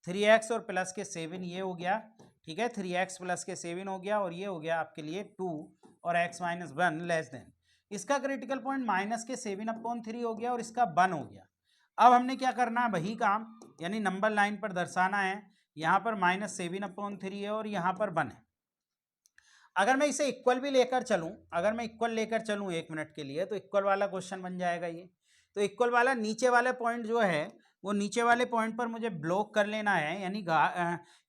3x और प्लस के 7, ये हो गया, ठीक है, 3x प्लस के 7 हो गया, और ये हो गया आपके लिए 2 और x माइनस 1 लेस देन, इसका क्रिटिकल पॉइंट माइनस के 7/3 हो गया और इसका 1 हो गया। अब हमने क्या करना है, वही काम, यानी नंबर लाइन पर दर्शाना है। यहाँ पर -7/3 है और यहाँ पर 1 है। अगर मैं इसे इक्वल भी लेकर चलूँ, अगर मैं इक्वल लेकर चलूँ 1 मिनट के लिए, तो इक्वल वाला क्वेश्चन बन जाएगा ये। तो इक्वल वाला नीचे वाले पॉइंट जो है वो नीचे वाले पॉइंट पर मुझे ब्लॉक कर लेना है, यानी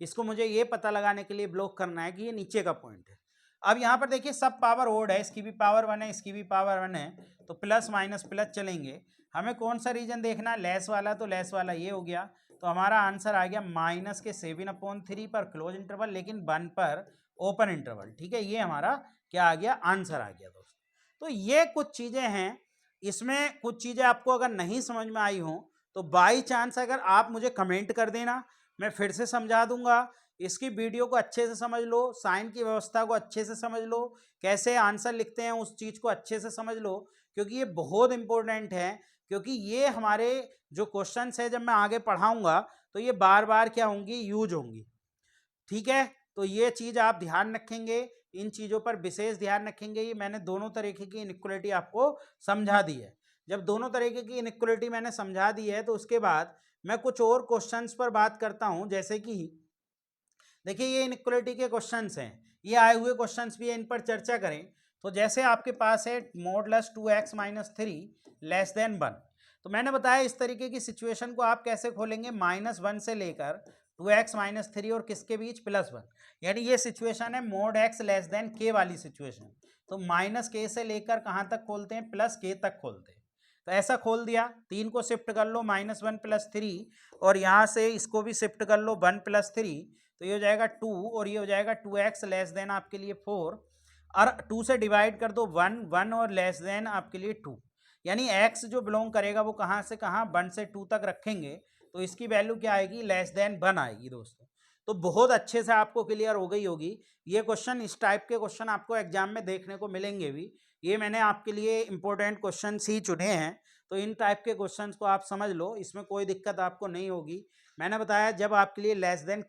इसको मुझे ये पता लगाने के लिए ब्लॉक करना है कि ये नीचे का पॉइंट है। अब यहाँ पर देखिए सब पावर ओड है, इसकी भी पावर 1 है, इसकी भी पावर 1 है, तो प्लस माइनस प्लस चलेंगे। हमें कौन सा रीजन देखना है, लेस वाला, तो लेस वाला ये हो गया। तो हमारा आंसर आ गया -7/3 पर क्लोज इंटरवल, लेकिन 1 पर ओपन इंटरवल। ठीक है, ये हमारा क्या आ गया, आंसर आ गया दोस्तों। तो ये कुछ चीजें हैं, इसमें कुछ चीजें आपको अगर नहीं समझ में आई हो तो बाई चांस अगर आप मुझे कमेंट कर देना, मैं फिर से समझा दूंगा। इसकी वीडियो को अच्छे से समझ लो, साइन की व्यवस्था को अच्छे से समझ लो, कैसे आंसर लिखते हैं उस चीज को अच्छे से समझ लो, क्योंकि ये बहुत इंपॉर्टेंट है। क्योंकि ये हमारे जो क्वेश्चंस है जब मैं आगे पढ़ाऊंगा तो ये बार बार क्या होंगी, यूज होंगी। ठीक है, तो ये चीज आप ध्यान रखेंगे, इन चीजों पर विशेष ध्यान रखेंगे। ये मैंने दोनों तरीके की इनइक्वालिटी आपको समझा दी है। जब दोनों तरीके की इनइक्वालिटी मैंने समझा दी है तो उसके बाद मैं कुछ और क्वेश्चंस पर बात करता हूं। जैसे कि देखिए ये इनइक्वालिटी के क्वेश्चंस हैं, ये आए हुए क्वेश्चंस भी है, इन पर चर्चा करें। तो जैसे आपके पास है मॉडुलस 2x - 3 <1। तो मैंने बताया इस तरीके की सिचुएशन को आप कैसे खोलेंगे, -1 से लेकर 2x - 3 और किसके बीच, +1। यानी ये सिचुएशन है mod x k वाली सिचुएशन। तो -k से लेकर कहाँ तक खोलते हैं, +k तक खोलते हैं। तो ऐसा खोल दिया, 3 को शिफ्ट कर लो -1 + 3, और यहाँ से इसको भी शिफ्ट कर लो 1 + 3, तो ये हो जाएगा 2, और ये हो जाएगा 2x आपके लिए 4, और 2 से डिवाइड कर दो 1, 1 और लेस देन आपके लिए 2। यानी x जो बिलोंग करेगा वो कहाँ से कहाँ, 1 से 2 तक रखेंगे, तो इसकी वैल्यू क्या आएगी, <1 आएगी दोस्तों। तो बहुत अच्छे से आपको क्लियर हो गई होगी। ये क्वेश्चन, इस टाइप के क्वेश्चन आपको एग्जाम में देखने को मिलेंगे भी। ये मैंने आपके लिए इंपॉर्टेंट क्वेश्चन ही चुने हैं, तो इन टाइप के क्वेश्चंस को आप समझ लो, इसमें कोई दिक्कत आपको नहीं होगी। मैंने बताया जब आपके लिए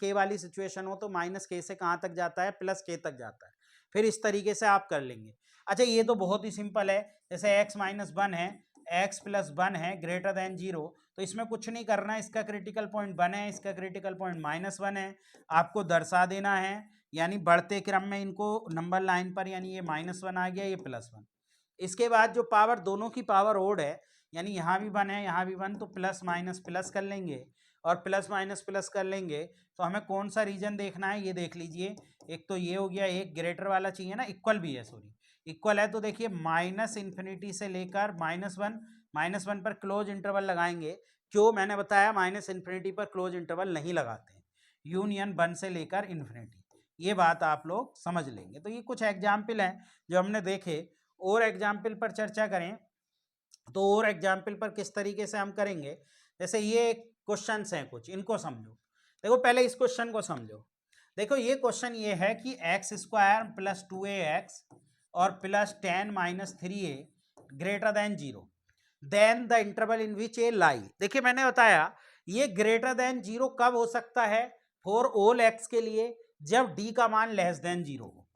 k वाली सिचुएशन हो तो -k से कहाँ तक जाता है, +k तक जाता है। फिर इस तरीके से आप कर लेंगे। अच्छा, ये तो बहुत ही सिंपल है। जैसे x - 1 है, x + 1 है <0, तो इसमें कुछ नहीं करना है। इसका क्रिटिकल पॉइंट 1 है, इसका क्रिटिकल पॉइंट -1 है, आपको दर्शा देना है। यानी बढ़ते क्रम में इनको नंबर लाइन पर, यानी ये -1 आ गया, ये +1। इसके बाद जो पावर, दोनों की पावर ओड है, यानी यहाँ भी 1 है, यहाँ भी 1, तो प्लस माइनस प्लस कर लेंगे, और प्लस माइनस प्लस कर लेंगे। तो हमें कौन सा रीजन देखना है, ये देख लीजिए। एक तो ये हो गया, एक ग्रेटर वाला चाहिए ना, इक्वल भी है, सॉरी इक्वल है। तो देखिए -∞ से लेकर -1 पर क्लोज इंटरवल लगाएंगे। क्यों, मैंने बताया -∞ पर क्लोज इंटरवल नहीं लगाते हैं, यूनियन 1 से लेकर इन्फिनिटी। ये बात आप लोग समझ लेंगे। तो ये कुछ एग्जाम्पल हैं जो हमने देखे। और एग्जाम्पल पर चर्चा करें तो और एग्जाम्पल पर किस तरीके से हम करेंगे, जैसे ये क्वेश्चंस हैं कुछ, इनको समझो। देखो पहले इस क्वेश्चन को समझो। देखो ये क्वेश्चन ये है कि x² + 2ax और +10 - 3a > 0, then the interval in which A lie. देखिए मैंने बताया ये > 0 कब हो सकता है, फॉर ऑल x के लिए, जब d का मान <0 हो।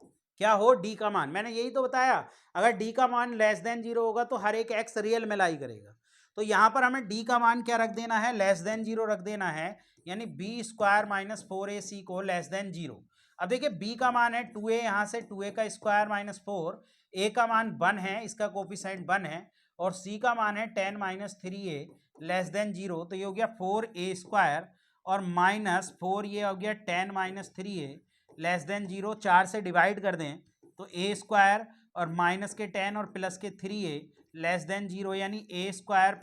क्या हो, d का मान, मैंने यही तो बताया, अगर d का मान <0 होगा तो हर एक x रियल में लाई करेगा। तो यहां पर हमें d का मान क्या रख देना है, <0 रख देना है, यानी b² - 4ac को <0। अब देखिए b का मान है 2a, यहां से 2a का स्क्वायर -4, a का मान 1 है, इसका कोफिशिएंट 1 है, और c का मान है 10 - 3a <0। तो ये हो गया 4a² और -4, ये हो गया 10 - 3a <0। 4 से डिवाइड कर दें तो a² और माइनस के 10 और प्लस के 3a <0, यानी a²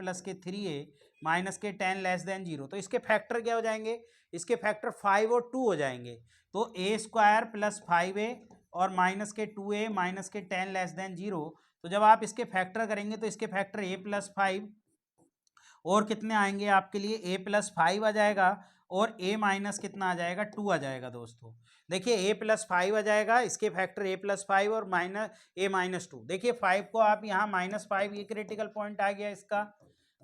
+ के 3a माइनस के 10 <0। तो इसके फैक्टर क्या हो जाएंगे, इसके फैक्टर 5 और 2 हो जाएंगे। तो a² + 5a और माइनस के 2a माइनस के 10 <0। तो जब आप इसके फैक्टर करेंगे तो इसके फैक्टर a + 5 और कितने आएंगे आपके लिए, a + 5 आ जाएगा, और a माइनस कितना आ जाएगा, 2 आ जाएगा दोस्तों। देखिए a + 5 आ जाएगा, इसके फैक्टर a + 5 और a - 2। देखिए 5 को आप यहाँ -5, ये क्रिटिकल पॉइंट आ गया इसका,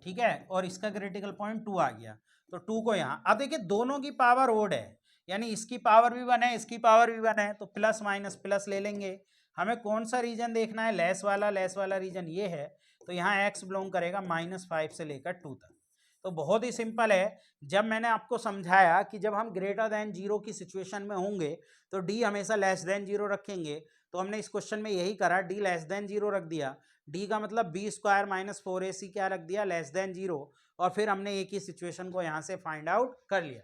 ठीक है, और इसका क्रिटिकल पॉइंट 2 आ गया। तो 2 को यहाँ, अब देखिए दोनों की पावर ओड है, यानी इसकी पावर भी 1 है, इसकी पावर भी 1 है, तो प्लस माइनस प्लस ले लेंगे। हमें कौन सा रीजन देखना है, लेस वाला रीजन ये है। तो यहाँ x बिलोंग करेगा -5 से लेकर 2 तक। तो बहुत ही सिंपल है। जब मैंने आपको समझाया कि जब हम ग्रेटर देन जीरो की सिचुएशन में होंगे तो डी हमेशा लेस देन जीरो रखेंगे, तो हमने इस क्वेश्चन में यही करा, डी लेस देन जीरो रख दिया। डी का मतलब बी स्क्वायर माइनस 4ac क्या रख दिया, लेस देन जीरो, और फिर हमने एक ही सिचुएशन को यहाँ से फाइंड आउट कर लिया।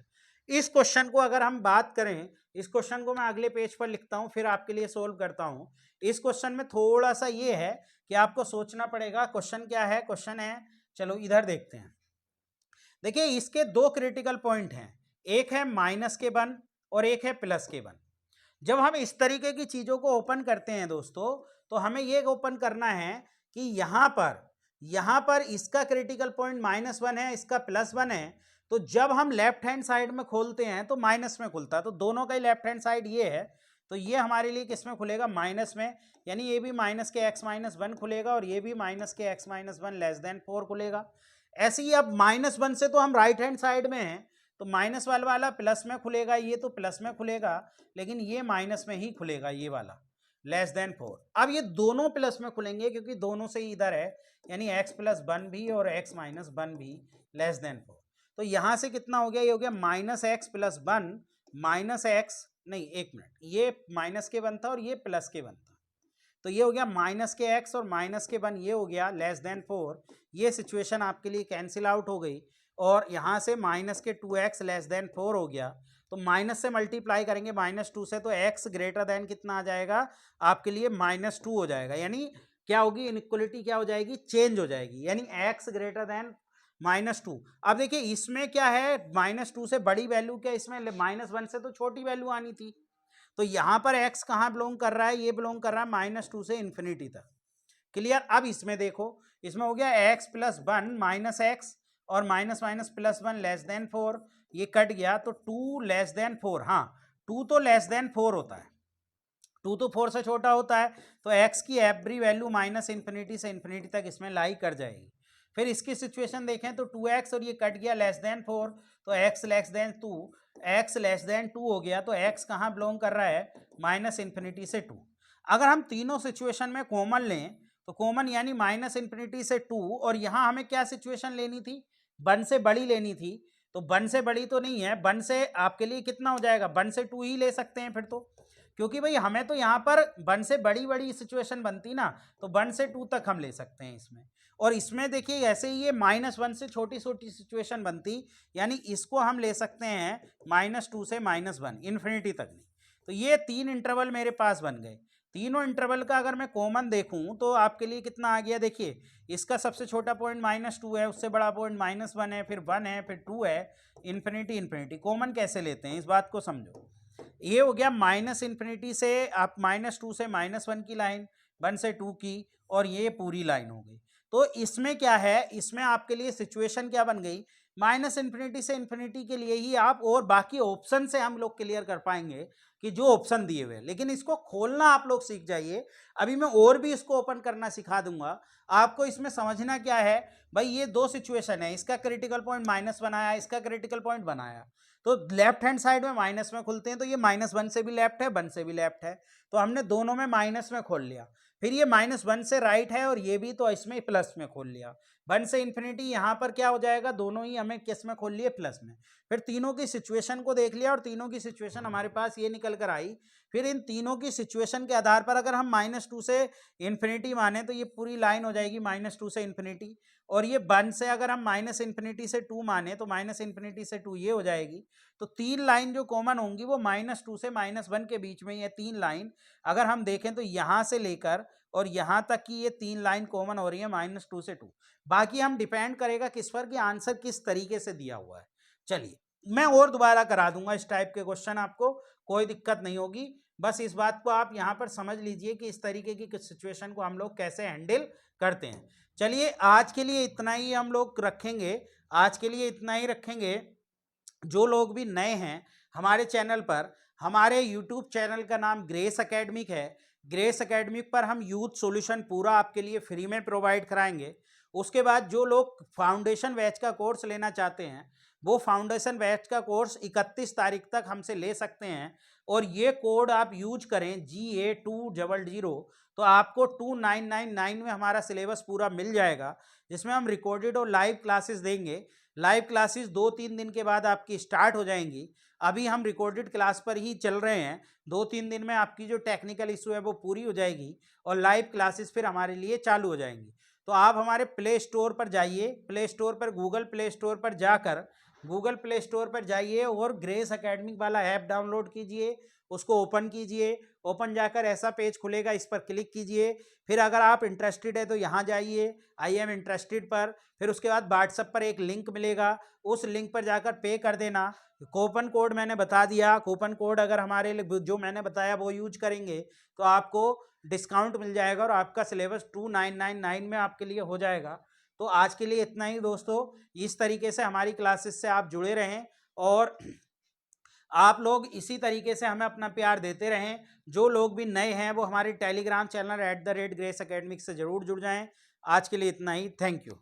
इस क्वेश्चन को अगर हम बात करें, इस क्वेश्चन को मैं अगले पेज पर लिखता हूं फिर आपके लिए सोल्व करता हूं। इस क्वेश्चन में थोड़ा सा ये है कि आपको सोचना पड़ेगा क्वेश्चन क्या है। क्वेश्चन है, चलो इधर देखते हैं। देखिए इसके दो क्रिटिकल पॉइंट हैं, एक है माइनस के वन और एक है प्लस के वन। जब हम इस तरीके की चीजों को ओपन करते हैं दोस्तों, तो हमें ये ओपन करना है कि यहां पर इसका क्रिटिकल पॉइंट -1 है, इसका +1 है। तो जब हम लेफ्ट हैंड साइड में खोलते हैं तो माइनस में खुलता है, तो दोनों का ही लेफ्ट हैंड साइड ये है, तो ये हमारे लिए किस में खुलेगा, माइनस में, यानी ये भी माइनस के x-1 खुलेगा और ये भी माइनस के x-1 लेस देन 4 खुलेगा। ऐसे ही अब -1 से तो हम राइट हैंड साइड में हैं, तो माइनस वाला प्लस में खुलेगा, ये तो प्लस में खुलेगा, लेकिन ये माइनस में ही खुलेगा, ये वाला लेस देन 4। अब ये दोनों प्लस में खुलेंगे क्योंकि दोनों से इधर है, यानी x+1 भी और x-1 भी लेस देन 4। तो यहां से कितना हो गया, ये हो गया -x+1 माइनस एक्स, नहीं एक मिनट, ये माइनस के वन था और ये प्लस के वन था, तो ये हो गया माइनस के x और माइनस के वन, ये हो गया लेस देन 4। ये सिचुएशन आपके लिए कैंसिल आउट हो गई और यहाँ से माइनस के 2x लेस देन 4 हो गया। तो माइनस से मल्टीप्लाई करेंगे -2 से, तो x ग्रेटर देन कितना आ जाएगा आपके लिए, -2 हो जाएगा। यानी क्या होगी, इनइक्वलिटी क्या हो जाएगी, चेंज हो जाएगी, यानी x ग्रेटर देन -2। अब देखिए इसमें क्या है, -2 से बड़ी वैल्यू क्या, इसमें -1 से तो छोटी वैल्यू आनी थी। तो यहां पर x कहां बिलोंग कर रहा है, ये बिलोंग कर रहा है -2 से इन्फिनिटी तक। क्लियर। अब इसमें देखो, इसमें हो गया x+1 माइनस एक्स और -+1 लेस देन 4, ये कट गया, तो 2 लेस देन 4, हाँ 2 तो लेस देन 4 होता है, 2 तो 4 से छोटा होता है, तो x की एवरी वैल्यू -इन्फिनिटी से इन्फिनिटी तक इसमें लाई कर जाएगी। फिर इसकी सिचुएशन देखें तो 2x और ये कट गया लेस देन 4, तो x less than 2, x less than 2 हो गया, तो x कहाँ बिलोंग कर रहा है, -इन्फिनिटी से 2। अगर हम तीनों सिचुएशन में कॉमन लें तो कॉमन यानी -इन्फिनिटी से 2, और यहाँ हमें क्या सिचुएशन लेनी थी, 1 से बड़ी लेनी थी, तो 1 से बड़ी तो नहीं है, 1 से आपके लिए कितना हो जाएगा, 1 से 2 ही ले सकते हैं फिर तो, क्योंकि भाई हमें तो यहाँ पर 1 से बड़ी सिचुएशन बनती ना, तो 1 से 2 तक हम ले सकते हैं इसमें। और इसमें देखिए ऐसे ही ये -1 से छोटी सिचुएशन बनती, यानी इसको हम ले सकते हैं -2 से -1, इन्फिनिटी तक नहीं। तो ये 3 इंटरवल मेरे पास बन गए। तीनों इंटरवल का अगर मैं कॉमन देखूं तो आपके लिए कितना आ गया, देखिए इसका सबसे छोटा पॉइंट -2 है, उससे बड़ा पॉइंट -1 है, फिर 1 है, फिर 2 है, इन्फिनिटी। कॉमन कैसे लेते हैं इस बात को समझो। ये हो गया -इन्फिनिटी से आप -2 से -1 की लाइन, 1 से 2 की, और ये पूरी लाइन हो गई। तो इसमें क्या है, इसमें आपके लिए सिचुएशन क्या बन गई, -इन्फिनिटी से इन्फिनिटी के लिए ही आप, और बाकी ऑप्शन से हम लोग क्लियर कर पाएंगे कि जो ऑप्शन दिए हुए, लेकिन इसको खोलना आप लोग सीख जाइए। अभी मैं और भी इसको ओपन करना सिखा दूंगा आपको। इसमें समझना क्या है भाई, ये दो सिचुएशन है, इसका क्रिटिकल पॉइंट -1 आया, इसका क्रिटिकल पॉइंट 1 आया, तो लेफ्ट हैंड साइड में माइनस में खुलते हैं, तो ये -1 से भी लेफ्ट है, 1 से भी लेफ्ट है, तो हमने दोनों में माइनस में खोल लिया। फिर ये -1 से राइट है और ये भी, तो इसमें प्लस में खोल लिया। 1 से इन्फिनिटी यहाँ पर क्या हो जाएगा, दोनों ही हमें किस में खोल लिए, प्लस में। फिर तीनों की सिचुएशन को देख लिया और तीनों की सिचुएशन हमारे पास ये निकल कर आई। फिर इन तीनों की सिचुएशन के आधार पर अगर हम -2 से इन्फिनिटी माने तो ये पूरी लाइन हो जाएगी -2 से इन्फिनिटी, और ये 1 से अगर हम -इन्फिनिटी से 2 माने तो -इन्फिनिटी से 2 ये हो जाएगी। तो 3 लाइन जो कॉमन होंगी वो -2 से -1 के बीच में, ये 3 लाइन अगर हम देखें तो यहाँ से लेकर और यहाँ तक की ये 3 लाइन कॉमन हो रही है -2 से 2। बाकी हम डिपेंड करेगा किस पर कि आंसर किस तरीके से दिया हुआ है। चलिए मैं और दोबारा करा दूंगा इस टाइप के क्वेश्चन, आपको कोई दिक्कत नहीं होगी। बस इस बात को आप यहाँ पर समझ लीजिए कि इस तरीके की सिचुएशन को हम लोग कैसे हैंडल करते हैं। चलिए आज के लिए इतना ही हम लोग रखेंगे, आज के लिए इतना ही रखेंगे। जो लोग भी नए हैं हमारे चैनल पर, हमारे यूट्यूब चैनल का नाम ग्रेस एकेडमिक है। ग्रेस एकेडमिक पर हम यूथ सॉल्यूशन पूरा आपके लिए फ्री में प्रोवाइड कराएंगे। उसके बाद जो लोग फाउंडेशन बैच का कोर्स लेना चाहते हैं वो फाउंडेशन बैच का कोर्स 31 तारीख तक हमसे ले सकते हैं, और ये कोड आप यूज करें GA200, तो आपको 2999 में हमारा सिलेबस पूरा मिल जाएगा, जिसमें हम रिकॉर्डेड और लाइव क्लासेस देंगे। लाइव क्लासेस 2-3 दिन के बाद आपकी स्टार्ट हो जाएंगी। अभी हम रिकॉर्डेड क्लास पर ही चल रहे हैं। 2-3 दिन में आपकी जो टेक्निकल इशू है वो पूरी हो जाएगी और लाइव क्लासेस फिर हमारे लिए चालू हो जाएंगी। तो आप हमारे प्ले स्टोर पर जाइए, प्ले स्टोर पर गूगल प्ले स्टोर पर जाकर गूगल प्ले स्टोर पर जाइए और ग्रेस एकेडमिक वाला ऐप डाउनलोड कीजिए, उसको ओपन कीजिए। ओपन जाकर ऐसा पेज खुलेगा, इस पर क्लिक कीजिए। फिर अगर आप इंटरेस्टेड है तो यहाँ जाइए, आई एम इंटरेस्टेड पर। फिर उसके बाद व्हाट्सएप पर एक लिंक मिलेगा, उस लिंक पर जाकर पे कर देना। कूपन कोड मैंने बता दिया, कूपन कोड अगर हमारे लिए जो मैंने बताया वो यूज करेंगे तो आपको डिस्काउंट मिल जाएगा और आपका सिलेबस 2999 में आपके लिए हो जाएगा। तो आज के लिए इतना ही दोस्तों। इस तरीके से हमारी क्लासेस से आप जुड़े रहें और आप लोग इसी तरीके से हमें अपना प्यार देते रहें। जो लोग भी नए हैं वो हमारे टेलीग्राम चैनल @grace academic से ज़रूर जुड़ जाएं। आज के लिए इतना ही। Thank you.